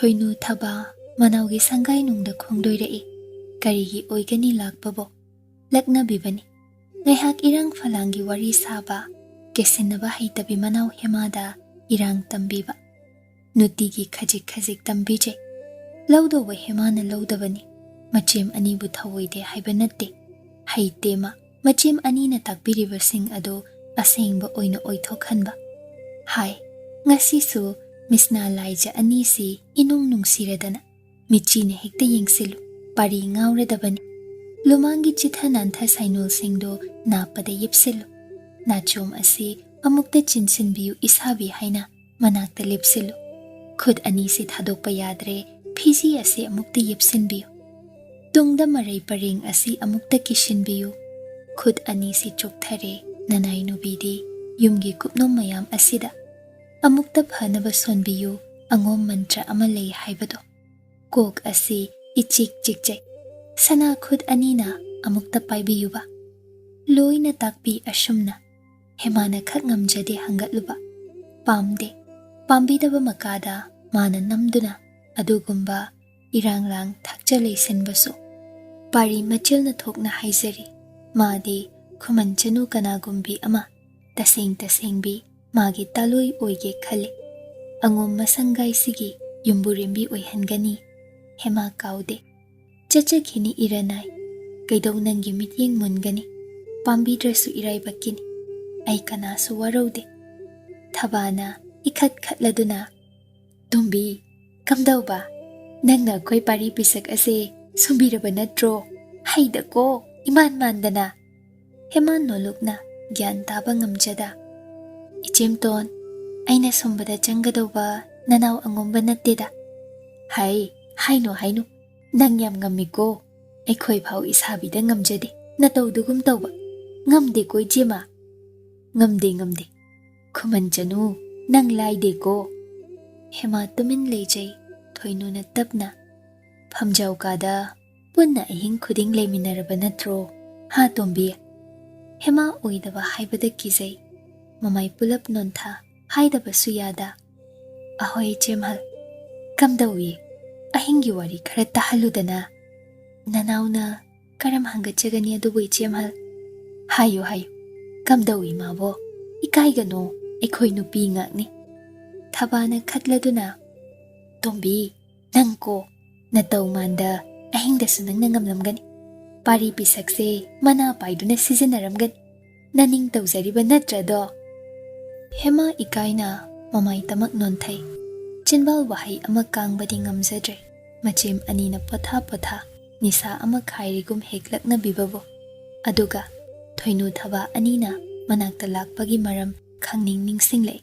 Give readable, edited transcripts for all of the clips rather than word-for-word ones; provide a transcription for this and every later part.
Thoinu thaba manaugi sangai nungda khongdoirai karigi oigani lakbabo lakna bibani ngaihak irang falangi wari saba kesinaba haitabi manau hemada irang tambiba nutigi khajik khajik tambije lawdoba hemana lawdabani machim anibu thawoide haiba natte haitema machim anina takbiriba sing ado asengba oina oithokhanba hai ngasisu misna laija anisi inung nungsiradana michine hekta yengsilu pari ngauradabani lumangi chitha nantha sainol singdo napada yipsilu nachom asi amukta chinsinbiyu isabi haina manakta lipsilu khud anisi thadokpa yadre phiji asi amukta yipsinbiyu tungda marai paring asi amukta kishinbiyu khud anisi chokthare nanai nubidi yumgi kupnom mayam asida amukta phanaba sonbiyu angom mantra amalei haibado kok asi ichik chikjai sana khud anina amukta paibiyuba loina takpi ashumna hemana khak ngamjade hangatluba pamde pambidaba makada mana namduna adugumba iranglang thakjale senbaso pari machilna thokna haizari madi khumanchanu kanagumbi ama tasengbi magi taloi oige khale angom masangai sigi yumburembi oihangani hema kaude chachakhini iranai kaidau nangi mityeng mungani pambidrasu iraibakini ai kanasu waraude thabana ikhat khatladuna tumbi kamdauba nangna koi pari pisak ase sumbiraba natro haida ko iman mandana heman nolukna gyan taba ngamjada ichemton aina sombada changadauba nanau angomba natteda hai haino nang yam ngamiko aikhoi phau isabida ngamjade na tawdugum tawba ngamde koi jema ngamde khumanchanu nang laide ko hema tumin leijai thoinu na tapna phamjau kada punna ahing khuding leiminaraba natro ha tombi hema oidaba haibada kijai mamai pulap nontha haidaba suyada ahoi chemhal kamdawi ahingi wari khara tahaludana nanauna karam hangachagani adubui chemhal hayo kamdawi mabo ikaigano ekhoi nupi ngakni thabana khatladuna tombi nangko natau manda ahingda sunang nangamlamgani pari pisakse mana paiduna sizinaramgani naning tawzariba natrado hema ikaina mamai tamak nonthai chinbal wahai ama kangbadi ngamjadre machim anina potha nisa ama khairigum heklakna bibabo aduga thoinu thaba anina manakta lakpagi maram khangning ningsinglei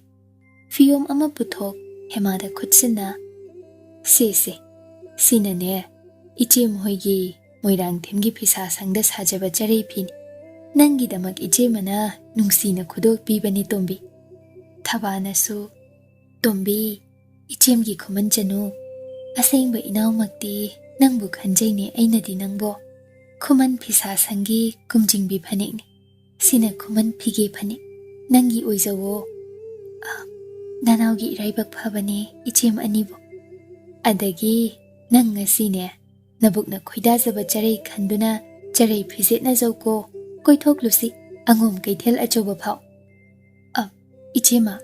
fiom ama puthok hemada khutsinna se sinane ichem hoigi moirang thimgi phisa sangda sajaba charei phin nangi damak ichemana nungsina khudok pibani tombi thabana su tombi ichemgi khumanchanu asengba inawmakti nangbu khanjaine ainadi nangbo khuman phisa sangi kumjingbi phanikni sina khuman phige phani nangi oijawo nanaugi iraibak phabane ichem anibo adagi nang ngasine nabukna khoidajaba charei khanduna charei phijetna jauko koithok lusi angom kaithel achoba phau ichema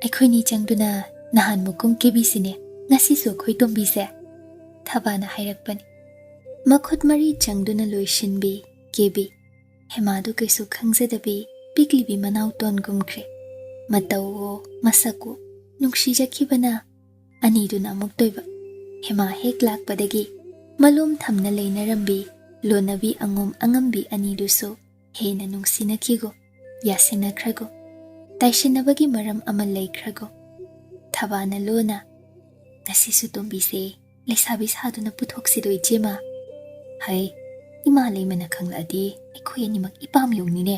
aikhoini changduna nahan mukum kebisine ngasi so khoitombi se thabana hairakpani makhut mari changduna loishinbi kebi hemadu kaisu khangjadabi piklibi manau ton gumkhre matawo masako nungshi jakhibana aniduna muktoiba hema hek lakpadagi malum thamna leinarambi lonabi angom angambi aniduso hena nungsinakhigo yasinakhrago taishinabagi maram amal laikhrago thabana lona ngasisu tombise lesabi saduna puthoksidoi jema hai ima leimana khangladi aikhoi animak ipam yongnine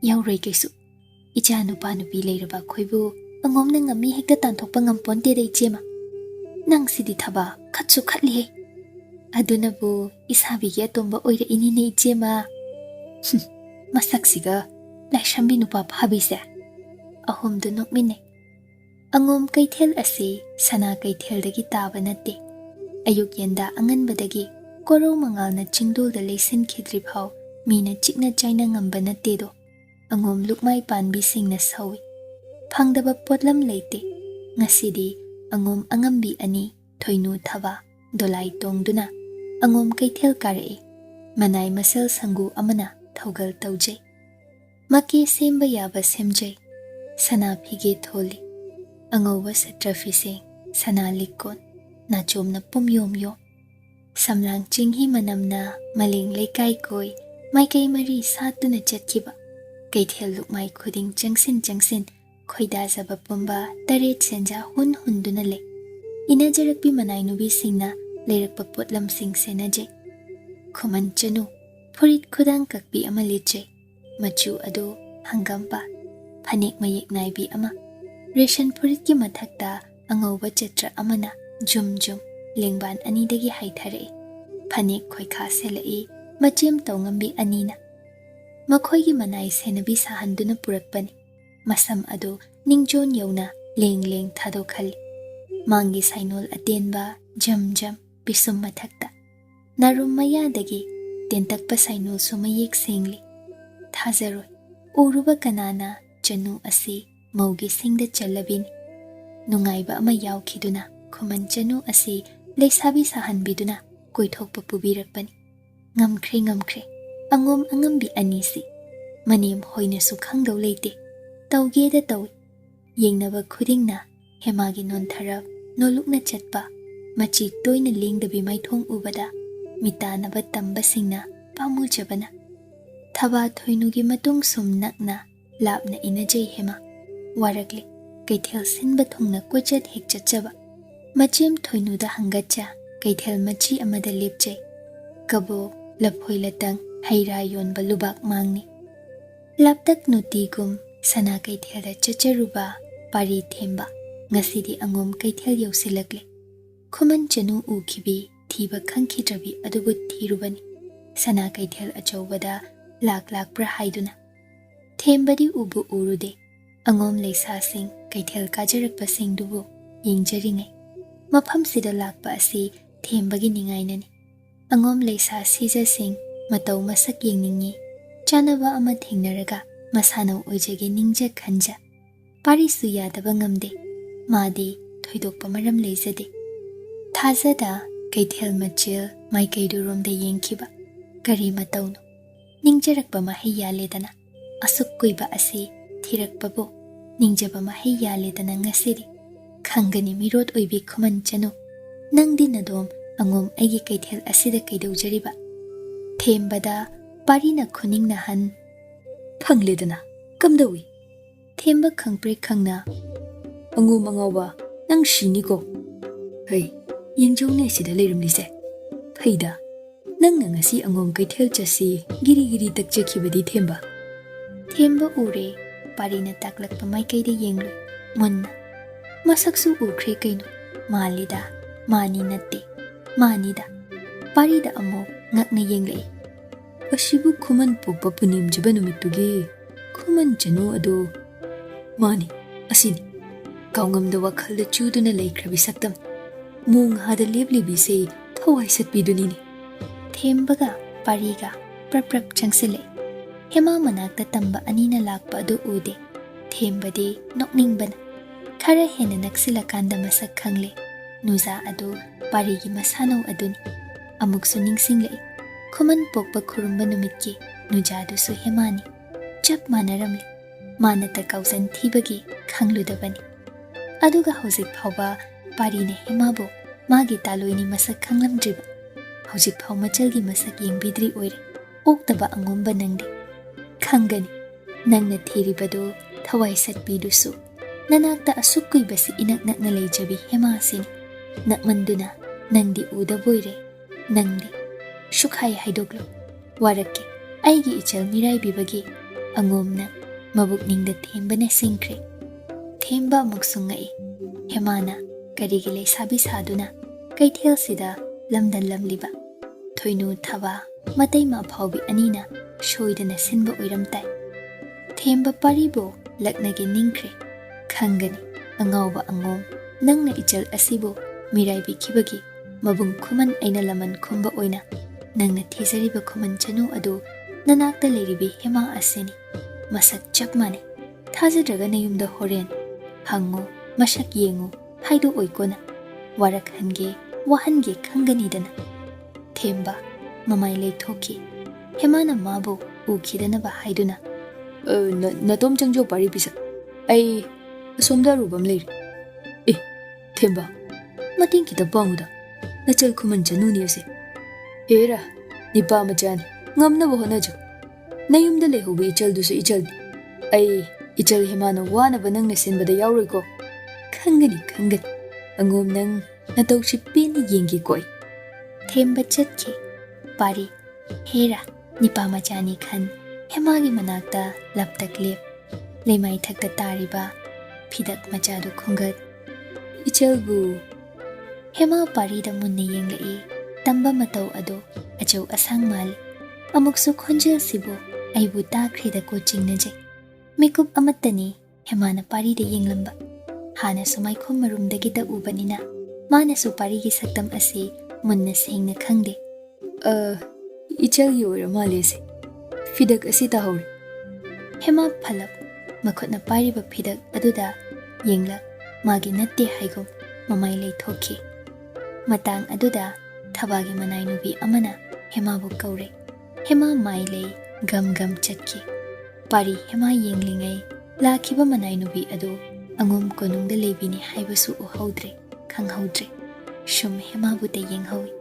yaurei kaisu icha nupa nupi leiraba khoibu angomna ngami hekta tanthokpa ngamponte dei jema nang sidi thaba khatsu khatli adunabu isabi ge tomba oira inine jema masaksiga laishambi nupa phabise ahom du nokmine Angom kaithel asi sana kaitheldagi taba natte. Ayuk yanda anganbadagi koro mangal na chingdol da leisin khidri phau mina chikna chaina ngamba natte do. Angom lukmai panbi singna sawi. Phangdaba potlam leite. Ngasidi angom angambi ani thoinu thaba dolai tongduna angom kaithel kare. Manai masel sangu amana thogal taujai. Maki semba yaba semjai. Sana phige tholi. Angoba satrafise sana likon na chomna pumyom yo. Samlang chinghi manamna maling lekai koi maikai mari satuna chatkiba. Kaithel lukmai khuding jangsin khoida zaba pumba taret senja hun hunduna le. Ina jarakpi manai nubi singna leirakpa potlam sing senaje. Khuman chanu phurit khudang kakpi ama leche. Machu adu hangampa phanek mayek naibi ama. Reshan phurit ki mathakta angoba chatra amana jum lengban ani dagi haithare. Phanek khoi kha selai machem tawngambi anina. Makhoi gi manai senabi sahanduna purakpani. Masam adu ningjon yauna leng thado khali. Mangi sainol atenba jam pisum mathakta. Narum maya dagi tentakpa sainol sumayek sengli. Thazaroi uruba kanana chanu asi maugi singda chalabin. Nungaiba ama yaukiduna khuman chanu asi leisabi sahanbiduna koithokpa pubirakpani. Ngamkre angom angambi anisi. Manem hoina su khangdau leite. Tauge da tawi. Yengnaba khudingna hemagi non tharab nolukna chatpa. Machi toina lengdabi maithong ubada. Mitanaba tamba singna pamu jabana. Thaba thoinugi matung sum nakna lapna inajay hema. Warakli kaithel sinba thongna kochat hek chachaba. Machem thoinuda hangacha kaithel machi amada lepjay. Kabo laphoi latang haira yon balubak mangni. Laptak nutigum sana kaithel chacharuba pari themba. Ngasidi angom kaithel yausilakle. Khuman chanu ukhibi thiba khangkhidrabi adubu thirubani. Sana kaithel achawbada lak pra haiduna. Thembadi ubu urude. Angom leisa sing kaithel kajarakpa sing dubu yengjaringai. Mafam sida lakpa asi thembagi ningainani. Angom leisa sija sing matau masak yengningi. Chanaba ama thingnaraga masanau oijage ningja khanja. Parisu yadaba ngamde. Madi thoidokpa maram leizade. Thazada kaithel machil maikaidu yengkiba. Kari matauno. Ningjarakpa mahai yaledana. Asuk kuiba asi thirakpabo. Ningjaba mahai yaledana ngasiri. Khangani mirot oibi khuman chanu. Nangdi nadom angom aigi kaithel asida kaidawjariba. Thembada parina khuning nahan. Phangledana kamdawi. Themba khangpre khangna. Angom angawba nang shiniko. Hey, yengjone sida leiramlise. Phaida. Nang ngasi angom kaithel chasi giri takchakibadi themba. Themba ure parina taklakpa maikaida yenglu munna. Masaksu ukre kaino malida mani natte manida parida amo ngakna yenglei. Asibu khuman pokpa punim jibanu mitugi khuman chanu ado mani asini kaungamda wakhalda chuduna leikhrabi saktam mung hada leblibi se thawai satbidunini. Thembaga pariga prap changsile. Hema manakta tamba anina lakpa adu ude. Thembadi nokningbana. Khara hena naksilakanda masak khangle. Nuza adu parigi masanaw aduni. Amuksu ningsinglei. Khuman pokpa khurumba numitki nujadu su hemani. Chap manaramli. Manata kauzan thibagi khangludabani. Aduga hauzik phauba parina hemabo magi taloini masak khanglamdriba. Hauzik phau machalgi masak yengbidri oire. Oktaba angomba nangde. Khangani nangna thiribado thawai satpidusu. Nanakta asukui basi inak nakna leijabi hema sini. Nakmanduna nangdi uda boire. Nangdi shukhai haidoglo. Warake aigi ichal mirai bibagi. Angomna mabuk ningda thembana singkre. Themba amuksungai. Hemana karigile sabi saduna. Kaithel sida lamdan lamliba. Thoinu thaba matai ma phaubi anina shoidana sinba oiramtai. Themba paribo laknagi ningkre. Khangani Angauba angom nangna ichal asibu miraibi kibagi mabung khuman aina laman khumba oina nangna thizariba khuman chanu adu nanakta leiribi hema asini masak chapmane thajadraga nayumda horen hango masak yengu haidu oikona warak hange wahange khanganidana themba mamai leithoki hemana mabu ukhidanaba haiduna natom changjo pari pisa ai asomda rubam leiri themba mating kita panguda nachal khuman chanu ni ase hera nipa machani ngamna bo honajo nayumda lehubi ichal dusu ichal ai ichal hemana wana banang na sinbada yauroi ko khangani angom nang natausi peni yengi koi themba chatki pari hera nipa machani khan hemagi manakta laptak lep lemai thakta tariba phidak machadu khungat ichal bu hema pari da munne yenglai tamba matau ado achau asang mal amuksu khonjel sibu aibu takre da coaching na jai makeup amatani hema na pari da yenglamba hana sumai khom marum da gita ubanina mana su pari gi saktam ase munna sengna khangde ichal yora malese fidak asita hori hema phalap makhotna pari ba fidak aduda yengla magi natte haigom mamai leithoki matang aduda thabagi manai nubi amana hema bu kaure hema mai lei gam chatki pari hema yenglingai lakhiba manai nubi adu angom konungda lebini haibasu uhaudre khanghaudre shum hema bu te yenghawi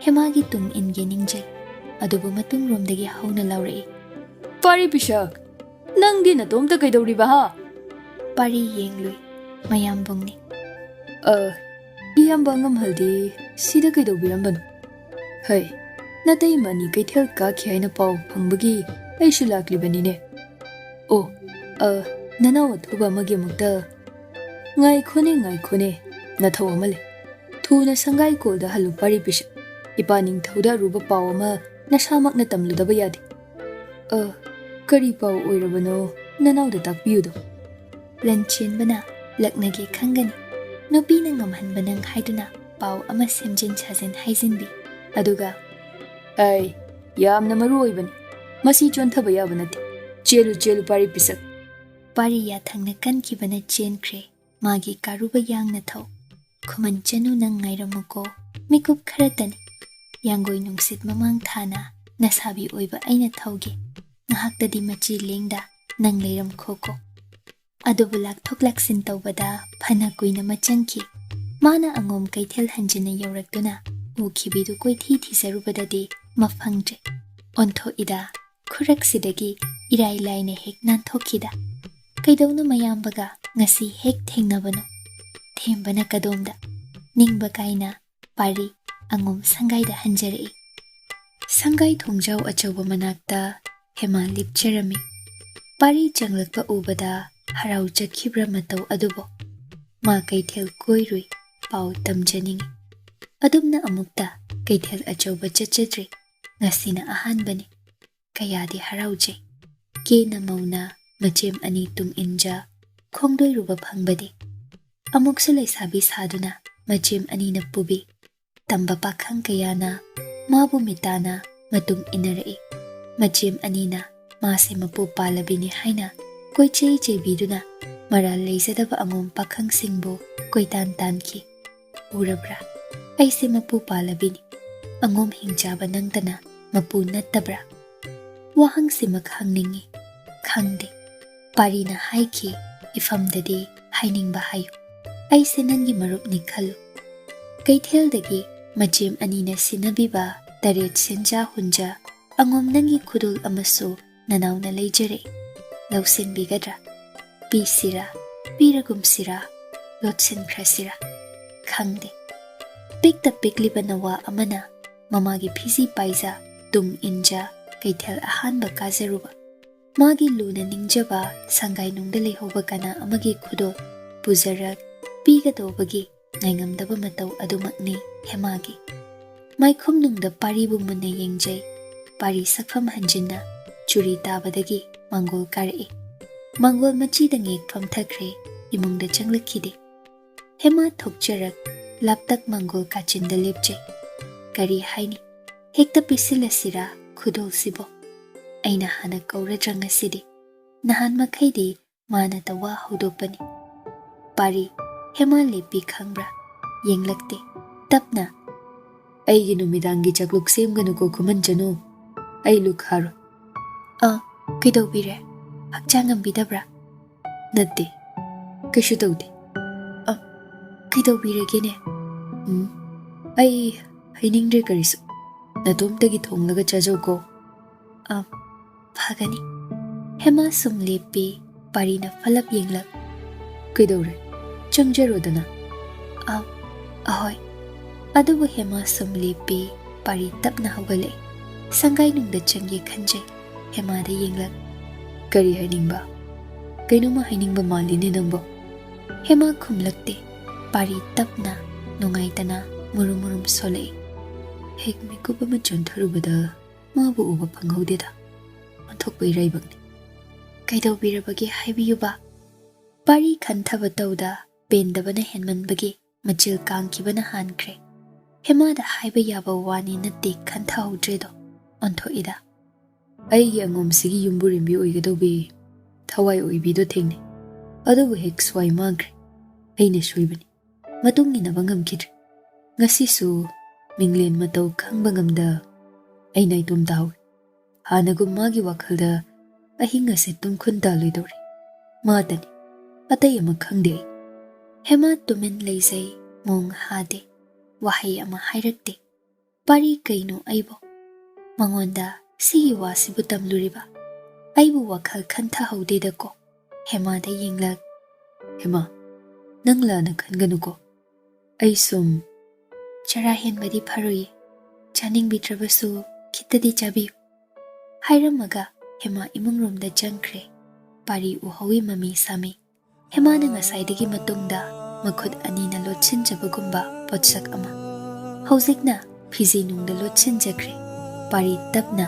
hema gi tung inge ningjai adubu matung romdagi hauna laurei pari pishak nangdi na tomta kaidori ba ha pari yenglui mayam bungni iyam bangam haldi sida kaidobirambano hai natai mani kaithel ka khiaina pau phangbagi aishu laklibani ne o nanaw thuba magi mukta ngai khone na thaw amale thuna sangai kolda halu pari pish ipaning thauda ruba paw ama nasamak na tamludaba yadi kari paw oirabano nanaw da takpiyudo Lanchenba laknage khangani nupi na ngamhanba nang haiduna paw ama semjin chazen haijinbi aduga ai yamna maru oibani masi chonthaba yaba nati chelu pari pisak pari ya thangna kankibana chenkre magi karuba yangna thau khuman chanu nang ngairamuko mikup kharatani yangoi nungsit mamang thana nasabi oiba aina thauge nahaktadi machi lengda nang leiram khoko adubu lakthok laksin tawbada phana kuina machanki mana angom kaithel hanjina yaurakduna ukhibidu koithi sarubadadi mafangje ontho ida khuraksidagi irai laine hek nanthokida kaidawna mayambaga ngasi hek thengnabano thembana kadomda ningba kaina pari angom sangaida hanjarei sangai thongjaw achawba manakta hema lipcherami pari changlakpa ubada harau chakhibra matau adubo ma kaithel koirui pau tamjaningi adumna amukta kaithel achawba chachadri ngasina ahanbani kayadi harauje kena mauna machem ani tung inja khongdoi ruba phangbadi amuksu leisabi saduna machem ani na pubi tamba pakhang kayana mabu mitana matung inarei machem anina mase mapu palabini haina koichei chebiduna maral leizadaba angom pakhang singbo koitan tanki urabra aise mapu palabini angom hingjaba nangtana mapu nattabra wahang simak hangningi khangde parina haiki ifamdadi hainingba hayu aise nangi marupni khalu kaithel-dagi machem anina sinabiba taret senja hunja angom nangi khudul amasu nanawna leijare lausin bigadra pisira piragumsira lotsin krasira khangde pikta pikliba nawa amana mamagi phisi paisa tung inja kaithel ahanba kazaruba magi luna ningjaba sangai nungda lehoba kana amagi khudo pujarak pigadobagi naingamdaba matau adumakni hemagi maikhum nungda paribu munna yengjai pari sakfam hanjinna churi tabadagi mangol karei mangol machi da ngek pham thakre imungda changlakide. Hema thokcharak laptak mangol kachinda lepjai. Kari haini hekta pisilasira khudol sibo. Aina hana kauradrang asidi. Nahan makhaidi mana tawa hudopani. Pari Hema lepi khangbra yenglakte tapna aigi numidangi chakluk semganu ko khuman janu ai luk haro kidobire hakchangam bidabra natte kishu tawde kidobire gene ai hainingre karisu natomtagi thonglaga chajo ko phagani Hema sum lepi parina falap yenglak kidore changjarodana ahoy adubu Hema sum lepi pari tapna hogale sangai nungda changye khanjai Hema da yenglak kari hainingba kainoma hainingba maline nangbo Hema khumlakte pari tapna nungaitana murum solei hek mikup ama chontharubada mabu uba phanghudeda anthokpai raibakni kaidobirabage haibiyuba pari khantaba tawda pendabana henmanbagi machil kangkibana hankre Hema da haiba yaba wani natte khantahudredo onthoida aigi angomsigi yumburimbi oigadobe thawai oibido thengne adubu hek swai mangre aina soibani matungi na bangam kidre ngasisu minglen matau khangba ngamda aina itum daw hanagum magi wakhalda ahinga se tumkhun da loidore matani atai ama khangde Hema tumin leizai mong hade wahai ama hairakte pari kaino aibo mangonda sigi wasibu tamluriba aibu wakhal khantha haudeda ko Hema da yenglak Hema nangla na khanganu ko ai sum chara henbadi pharoi chaning bitrabasu khitadi chabi hairamaga Hema imungromda changkre pari uhawi mami sami Hema na ngasaidagi matungda makhut anina lotchinjabagumba potsak ama hauzikna phiji nungda lotchinjakre pari tapna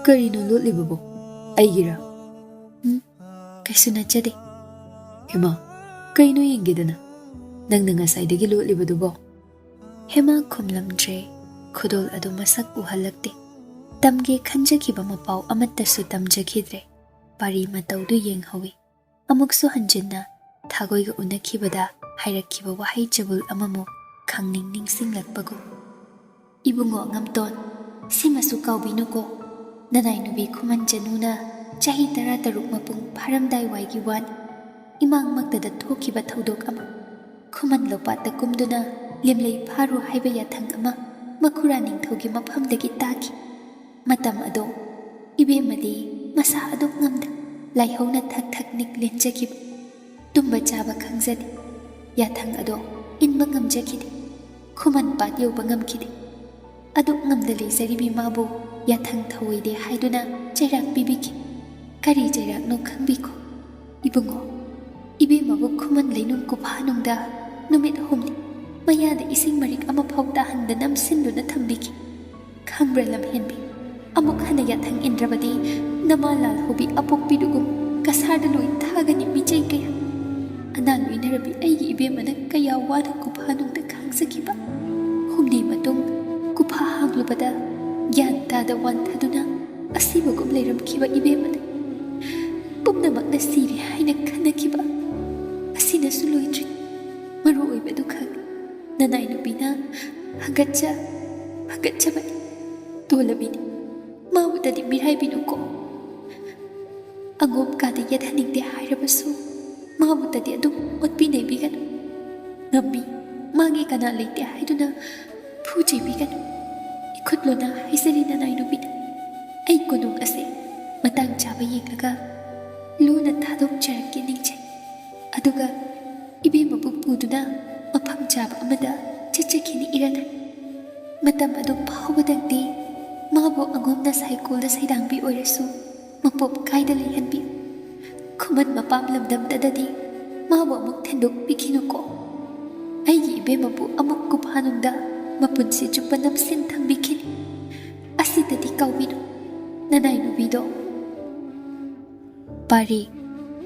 karino lotlibabo aigira kaisuna chade Hema kaino yengedana nangna ngasaidagi lotlibadubo Hema khumlamdre khudol adu masak uhalakte tamge khanjakiba mapau amattasu tamjakhidre pari mataudu yenghawi amuksu hanjinna thagoiga unakhibada hairakhiba wahai chabul amamu khangning ningsinglakpagu ibungo ngamton simasu kaubinoko nanai nubi khuman januna chahi 13 mapung pharamdai waigi wan imang maktada thokiba thodok ama khuman lopata kumduna lemlei pharu haiba yathang ama makhura ningthogi maphamdagi taki matam ado ibemadi masa adok ngamda laihona thak niklenjakib tumba chaba khangjadi yathang ado inba ngamjakide khuman pat yoba ngamkide adok ngamda leizaribi mabu yathang thawoide haiduna chairak bibiki kari chairak no khangbiko ibungo ibemabu khuman leinum kuphanungda numit homni mayada ising marik ama phauta handa namsinduna thambiki khangbra lamhenbi amuk hana yathang indrabadi namalal hobi apokpidugum kasarda loi thagani bijai kaya anan winarabi aigi ibemana kaya wada kuphanungda khangsakiba humni matung kupha hanglubada gyan tada wanthaduna asibagum leiramkiba ibemana pumnamakna siri haina khanakiba asinasu loidri maru oibadu khang nanai nubina hagatchabani tolabini mawudadi mirhaibinuko angom kada yadhaningde hairabasu mawudadi adum otpinaibiganu ngammi magi kana leite haiduna phujibiganu ikhutlona haisari nanai nubina ai konung ase matang chaba yenglaga luna thadok charake ningchai aduga ibemabu puduna mafam chaba amada chachakhini irana matam adu phawbadangdi mabu angomna cycle saidangbi oirasu mapop kaida leihanbi khuman mapam lamdam dadadi mabu amuk thenduk bikinuko aigi ibemabu amuk kuphanungda mapunsi chupa namsin thambikini asitadi kaubinu nanai nubido pari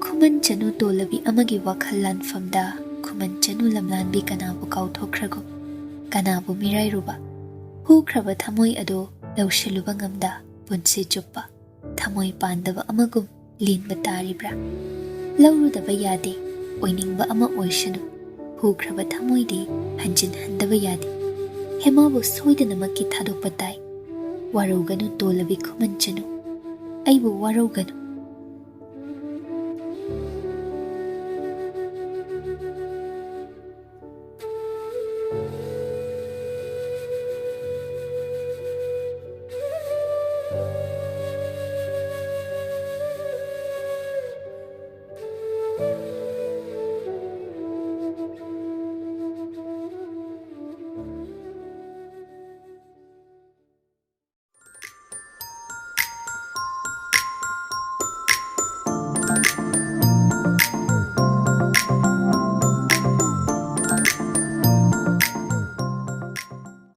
khum Khuman chanu tolabi amagi wakhal lanfamda khuman chanu lamlanbi kanabu kauthokhragum kanabu mirairuba hukraba thamoi ado laushiluba ngamda punsi chuppa thamoi pandaba amagum linba taribra laurudaba yade oiningba ama oishanu hukraba thamoi di hanjin handaba yade hemabu soidanamaki thadokpa tai waruganu tolabi khuman chanu aibu waruganu